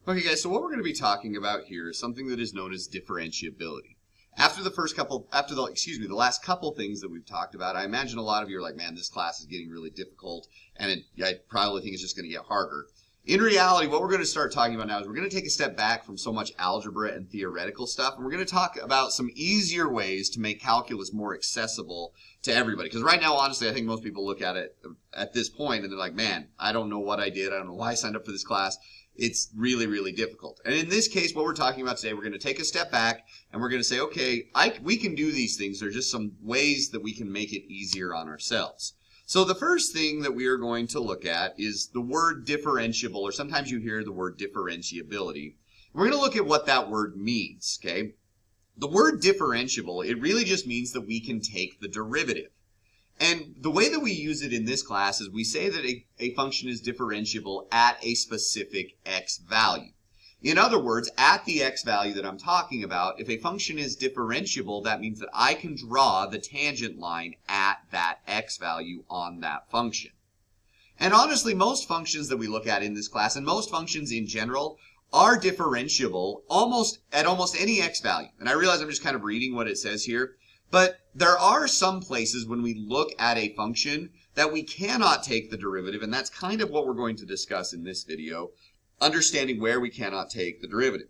Okay guys, so what we're going to be talking about here is something that is known as differentiability. After the last couple things that we've talked about, I imagine a lot of you are like, man, this class is getting really difficult, and I probably think it's just going to get harder. In reality, what we're going to start talking about now is we're going to take a step back from so much algebra and theoretical stuff, and we're going to talk about some easier ways to make calculus more accessible to everybody. Because right now, honestly, I think most people look at it at this point and they're like, man, I don't know what I did. I don't know why I signed up for this class. It's really, really difficult. And in this case, what we're talking about today, we're going to take a step back and we're going to say, okay, we can do these things. There's just some ways that we can make it easier on ourselves. So the first thing that we are going to look at is the word differentiable, or sometimes you hear the word differentiability. We're going to look at what that word means, okay? The word differentiable, it really just means that we can take the derivative. And the way that we use it in this class is we say that a function is differentiable at a specific x value. In other words, at the x value that I'm talking about, if a function is differentiable, that means that I can draw the tangent line at that x value on that function. And honestly, most functions that we look at in this class, and most functions in general, are differentiable at almost any x value. And I realize I'm just kind of reading what it says here, but there are some places when we look at a function that we cannot take the derivative, and that's kind of what we're going to discuss in this video, understanding where we cannot take the derivative.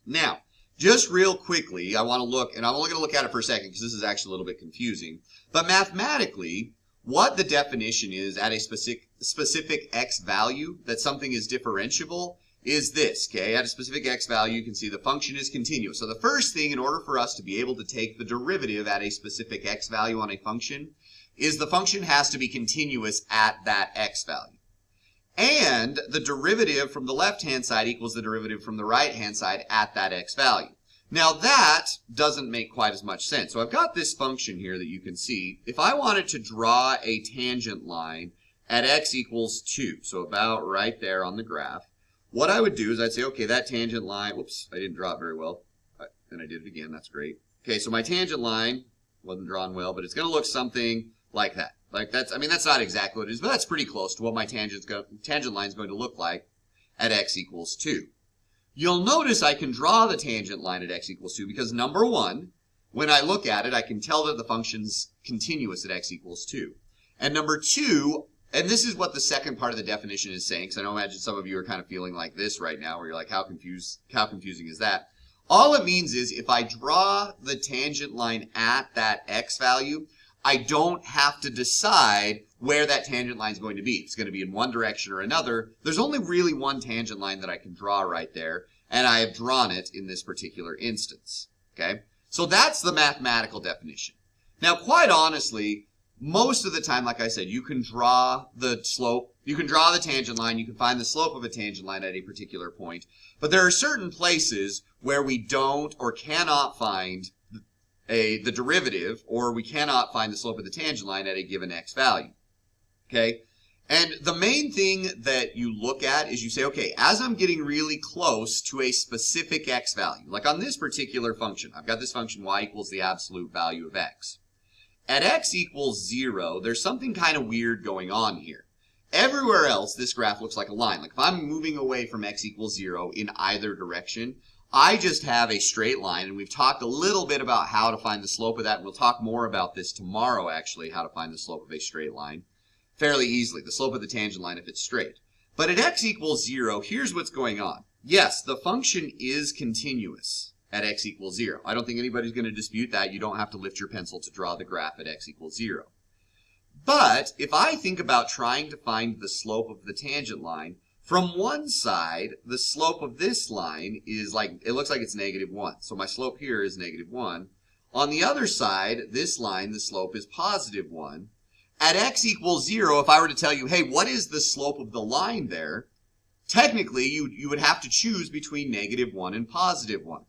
Now, just real quickly, I want to look, and I'm only going to look at it for a second because this is actually a little bit confusing, but mathematically, what the definition is at a specific x value that something is differentiable is this, okay? At a specific x value, you can see the function is continuous. So the first thing, in order for us to be able to take the derivative at a specific x value on a function, is the function has to be continuous at that x value. And the derivative from the left-hand side equals the derivative from the right-hand side at that x value. Now that doesn't make quite as much sense. So I've got this function here that you can see. If I wanted to draw a tangent line at x equals 2, so about right there on the graph, what I would do is I'd say, okay, that tangent line, whoops, I didn't draw it very well. And I did it again, that's great. Okay, so my tangent line wasn't drawn well, but it's going to look something like that. That's not exactly what it is, but that's pretty close to what my tangent line is going to look like at x equals 2. You'll notice I can draw the tangent line at x equals 2 because number one, when I look at it, I can tell that the function's continuous at x equals 2. And number two, and this is what the second part of the definition is saying, because I imagine some of you are kind of feeling like this right now, where you're like, how confusing is that? All it means is if I draw the tangent line at that x value, I don't have to decide where that tangent line is going to be. It's going to be in one direction or another. There's only really one tangent line that I can draw right there, and I have drawn it in this particular instance. Okay? So that's the mathematical definition. Now, quite honestly, most of the time, like I said, you can draw the slope, you can draw the tangent line, you can find the slope of a tangent line at a particular point, but there are certain places where we don't or cannot find the derivative, or we cannot find the slope of the tangent line at a given x value. Okay? And the main thing that you look at is you say, okay, as I'm getting really close to a specific x value, like on this particular function, I've got this function y equals the absolute value of x. At x equals 0, there's something kind of weird going on here. Everywhere else, this graph looks like a line. Like if I'm moving away from x equals 0 in either direction, I just have a straight line, and we've talked a little bit about how to find the slope of that, and we'll talk more about this tomorrow, actually, how to find the slope of a straight line fairly easily, the slope of the tangent line if it's straight. But at x equals 0, here's what's going on. Yes, the function is continuous at x equals 0. I don't think anybody's going to dispute that. You don't have to lift your pencil to draw the graph at x equals 0. But if I think about trying to find the slope of the tangent line, from one side, the slope of this line is it looks like it's -1. So my slope here is -1. On the other side, this line, the slope is +1. At x equals 0, if I were to tell you, hey, what is the slope of the line there? Technically, you would have to choose between -1 and +1.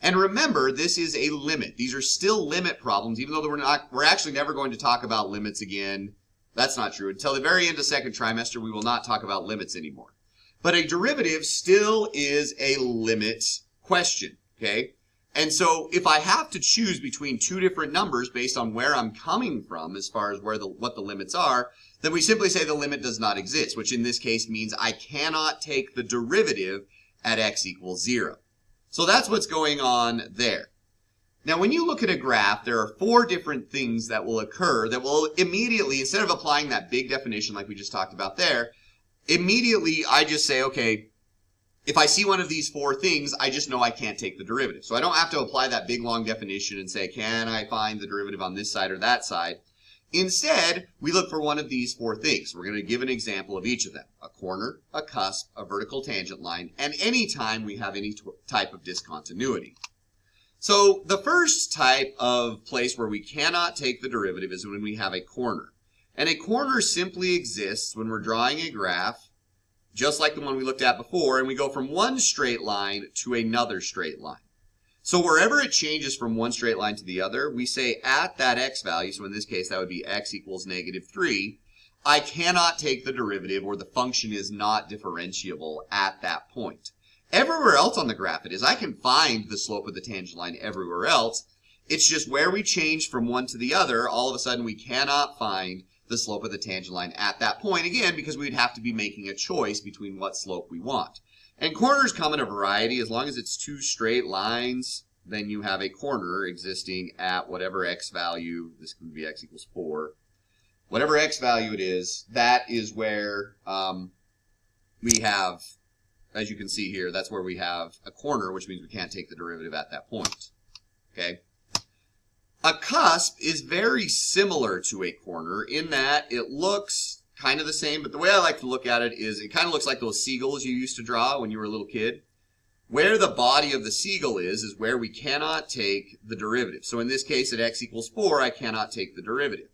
And remember, this is a limit. These are still limit problems, even though we're actually never going to talk about limits again. That's not true. Until the very end of second trimester, we will not talk about limits anymore. But a derivative still is a limit question, okay? And so if I have to choose between two different numbers based on where I'm coming from as far as what the limits are, then we simply say the limit does not exist, which in this case means I cannot take the derivative at x equals 0. So that's what's going on there. Now, when you look at a graph, there are 4 different things that will occur that will immediately, instead of applying that big definition like we just talked about there, immediately I just say, okay, if I see one of these 4 things, I just know I can't take the derivative. So I don't have to apply that big long definition and say, can I find the derivative on this side or that side? Instead, we look for one of these 4 things. We're going to give an example of each of them: a corner, a cusp, a vertical tangent line, and any time we have any type of discontinuity. So the first type of place where we cannot take the derivative is when we have a corner. And a corner simply exists when we're drawing a graph, just like the one we looked at before, and we go from one straight line to another straight line. So wherever it changes from one straight line to the other, we say at that x value, so in this case that would be x equals -3, I cannot take the derivative, or the function is not differentiable at that point. Everywhere else on the graph it is. I can find the slope of the tangent line everywhere else. It's just where we change from one to the other, all of a sudden we cannot find the slope of the tangent line at that point, again, because we'd have to be making a choice between what slope we want. And corners come in a variety. As long as it's 2 straight lines, then you have a corner existing at whatever x value. This could be x equals 4. Whatever x value it is, that is where we have, as you can see here, that's where we have a corner, which means we can't take the derivative at that point. Okay? A cusp is very similar to a corner in that it looks kind of the same, but the way I like to look at it is it kind of looks like those seagulls you used to draw when you were a little kid. Where the body of the seagull is where we cannot take the derivative. So in this case, at x equals 4, I cannot take the derivative.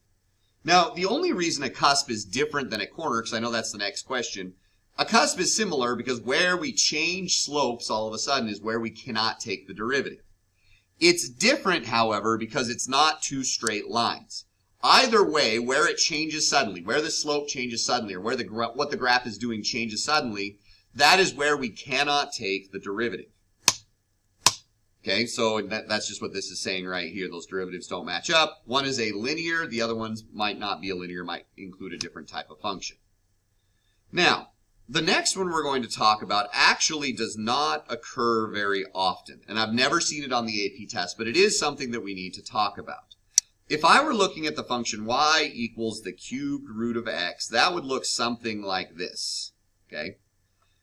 Now, the only reason a cusp is different than a corner, because I know that's the next question, a cusp is similar because where we change slopes all of a sudden is where we cannot take the derivative. It's different, however, because it's not 2 straight lines. Either way, where it changes suddenly, where the slope changes suddenly, or where what the graph is doing changes suddenly, that is where we cannot take the derivative. Okay, so that's just what this is saying right here. Those derivatives don't match up. One is a linear, the other ones might not be a linear, might include a different type of function. Now, the next one we're going to talk about actually does not occur very often, and I've never seen it on the AP test, but it is something that we need to talk about. If I were looking at the function y equals the cubed root of x, that would look something like this. Okay?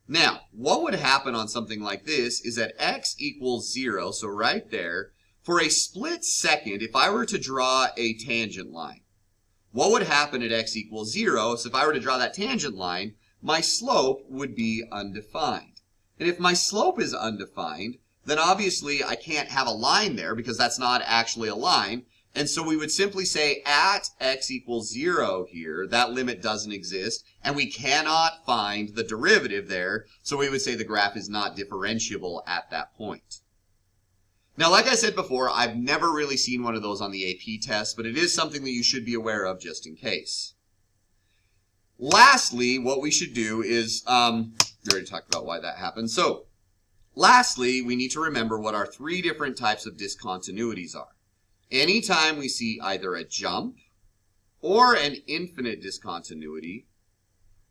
Now, what would happen on something like this is that x equals 0, so right there, for a split second, if I were to draw a tangent line, what would happen at x equals 0? So if I were to draw that tangent line, my slope would be undefined. And if my slope is undefined, then obviously I can't have a line there because that's not actually a line. And so we would simply say at x equals 0 here, that limit doesn't exist, and we cannot find the derivative there, so we would say the graph is not differentiable at that point. Now, like I said before, I've never really seen one of those on the AP test, but it is something that you should be aware of just in case. Lastly, what we should do is, we already talked about why that happens. So, lastly, we need to remember what our 3 different types of discontinuities are. Anytime we see either a jump, or an infinite discontinuity,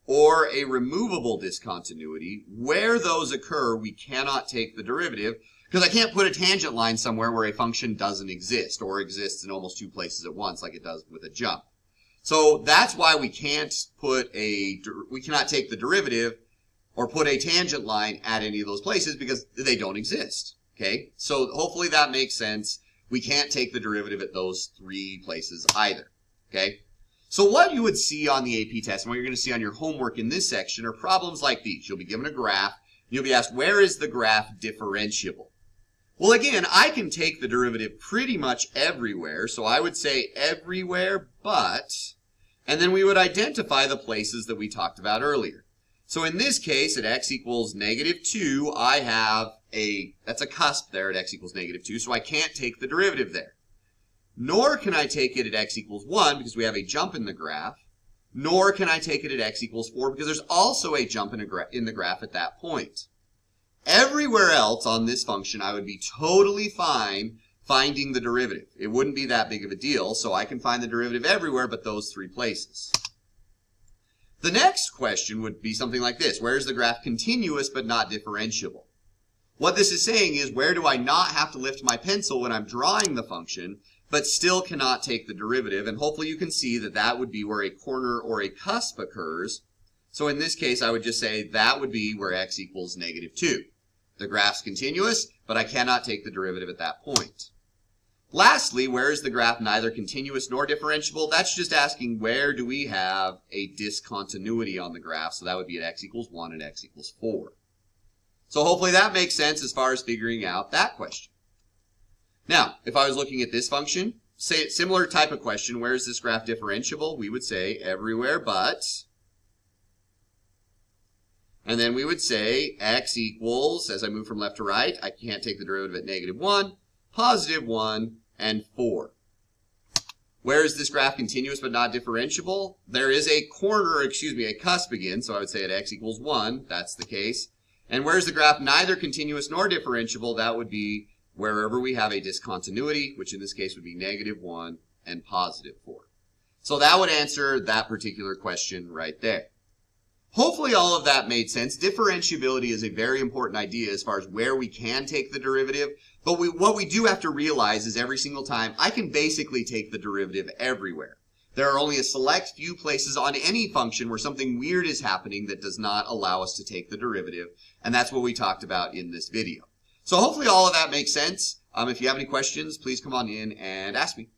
or a removable discontinuity, where those occur, we cannot take the derivative, because I can't put a tangent line somewhere where a function doesn't exist, or exists in almost 2 places at once, like it does with a jump. So that's why we cannot take the derivative or put a tangent line at any of those places because they don't exist. Okay? So hopefully that makes sense. We can't take the derivative at those 3 places either. Okay? So what you would see on the AP test and what you're going to see on your homework in this section are problems like these. You'll be given a graph. You'll be asked, where is the graph differentiable? Well, again, I can take the derivative pretty much everywhere. So I would say everywhere but, and then we would identify the places that we talked about earlier. So in this case, at x equals -2, I have that's a cusp there at x equals -2, so I can't take the derivative there. Nor can I take it at x equals 1 because we have a jump in the graph. Nor can I take it at x equals 4 because there's also a jump in the graph at that point. Everywhere else on this function, I would be totally fine finding the derivative. It wouldn't be that big of a deal, so I can find the derivative everywhere but those three places. The next question would be something like this. Where is the graph continuous but not differentiable? What this is saying is, where do I not have to lift my pencil when I'm drawing the function, but still cannot take the derivative? And hopefully you can see that that would be where a corner or a cusp occurs. So in this case, I would just say that would be where x equals -2. The graph's continuous, but I cannot take the derivative at that point. Lastly, where is the graph neither continuous nor differentiable? That's just asking where do we have a discontinuity on the graph. So that would be at x equals 1 and x equals 4. So hopefully that makes sense as far as figuring out that question. Now, if I was looking at this function, say similar type of question, where is this graph differentiable? We would say everywhere but, and then we would say x equals, as I move from left to right, I can't take the derivative at -1, +1, and 4. Where is this graph continuous but not differentiable? There is a a cusp again, so I would say at x equals 1, that's the case. And where's the graph neither continuous nor differentiable? That would be wherever we have a discontinuity, which in this case would be -1 and +4. So that would answer that particular question right there. Hopefully all of that made sense. Differentiability is a very important idea as far as where we can take the derivative, but what we do have to realize is every single time I can basically take the derivative everywhere. There are only a select few places on any function where something weird is happening that does not allow us to take the derivative, and that's what we talked about in this video. So hopefully all of that makes sense. If you have any questions, please come on in and ask me.